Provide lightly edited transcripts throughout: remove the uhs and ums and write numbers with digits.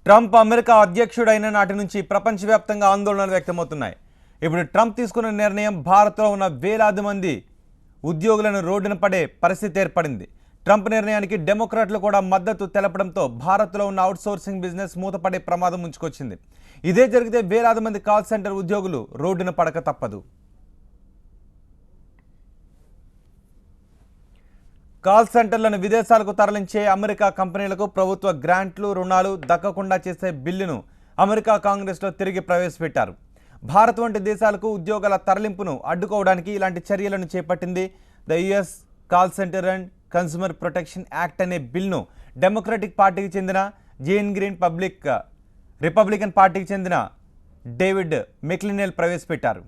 Trump America అధ్యక్షుడైన నాటి నుంచి ప్రపంచవ్యాప్తంగా ఆందోళనలు వ్యక్తమవుతున్నాయి. ఇప్పుడు ట్రంప్ తీసుకున్న నిర్ణయం భారత్లో ఉన్న వేలాది మంది ఉద్యోగులను రోడ్డున పడే పరిస్థితి ఏర్పడింది. ట్రంప్ నిర్ణయానికి డెమోక్రాట్లు కూడా మద్దతు తెలపడంతో భారత్లో ఉన్న అవుట్సోర్సింగ్ బిజినెస్ మూతపడే ప్రమాదం ముంచుకొచ్చింది. ఇదే జరిగితే వేలాది మంది కాల్ సెంటర్ ఉద్యోగులు రోడ్డున పడక తప్పదు. కాల్ సెంటర్లను విదేశాలకు తరలించే అమెరికా కంపెనీలకు ప్రభుత్వ గ్రాంట్లు, రుణాలు దక్కకుండా చేసే బిల్లును అమెరికా కాంగ్రెస్లో తిరిగి ప్రవేశపెట్టారు. భారత్ వంటి దేశాలకు ఉద్యోగాల తరలింపును అడ్డుకోవడానికి ఇలాంటి చర్యలను చేపట్టింది. The US call centre and consumer protection act అనే బిల్ను డెమోక్రటిక్ పార్టీకి చెందిన జేన్ గ్రీన్ రిపబ్లికన్ పార్టీకి చెందిన డేవిడ్ మెక్లినెల్ ప్రవేశపెట్టారు.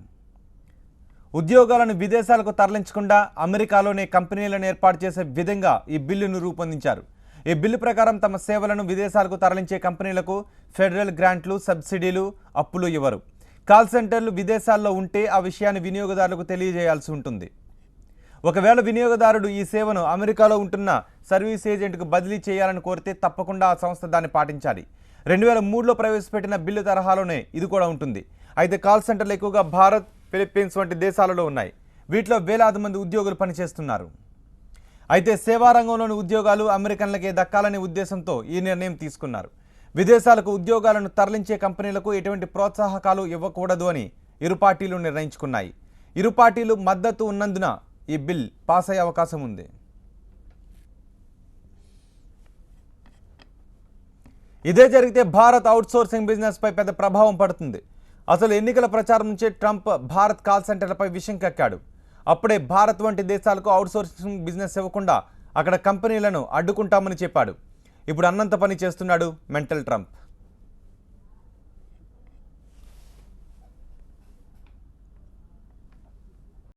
ఉద్యోగాలను విదేశాలకు తరలించకుండా అమెరికాలోనే కంపెనీలను ఏర్పాటు చేసే విధంగా ఈ బిల్లును రూపొందించారు. ఈ బిల్లు ప్రకారం తమ సేవలను విదేశాలకు తరలించే కంపెనీలకు ఫెడరల్ గ్రాంట్లు, సబ్సిడీలు, అప్పులు ఇవ్వరు. కాల్ సెంటర్లు విదేశాల్లో ఉంటే ఆ విషయాన్ని వినియోగదారులకు తెలియజేయాల్సి ఉంటుంది. ఒకవేళ వినియోగదారుడు ఈ సేవను అమెరికాలో ఉంటున్న సర్వీస్ ఏజెంట్కు బదిలీ చేయాలని కోరితే తప్పకుండా ఆ సంస్థ దాన్ని పాటించాలి. 2003లో ప్రవేశపెట్టిన బిల్లు తరహాలోనే ఇది కూడా ఉంటుంది. అయితే కాల్ సెంటర్లు ఎక్కువగా భారత్, ఫిలిప్పీన్స్ వంటి దేశాలలో ఉన్నాయి. వీటిలో వేలాది మంది ఉద్యోగులు పనిచేస్తున్నారు. అయితే సేవా రంగంలోని ఉద్యోగాలు అమెరికన్లకే దక్కాలనే ఉద్దేశంతో ఈ నిర్ణయం తీసుకున్నారు. విదేశాలకు ఉద్యోగాలను తరలించే కంపెనీలకు ఎటువంటి ప్రోత్సాహకాలు ఇవ్వకూడదు అని ఇరు పార్టీలు నిర్ణయించుకున్నాయి. ఇరు పార్టీలు మద్దతు ఉన్నందున ఈ బిల్ పాస్ అయ్యే అవకాశం ఉంది. ఇదే జరిగితే భారత్ అవుట్సోర్సింగ్ బిజినెస్పై పెద్ద ప్రభావం పడుతుంది. అసలు ఎన్నికల ప్రచారం నుంచే ట్రంప్ భారత్ కాల్ సెంటర్లపై విషం కక్కాడు. అప్పుడే భారత్ వంటి దేశాలకు అవుట్సోర్సింగ్ బిజినెస్ ఇవ్వకుండా అక్కడ కంపెనీలను అడ్డుకుంటామని చెప్పాడు. ఇప్పుడు అన్నంత పని చేస్తున్నాడు మెంటల్ ట్రంప్.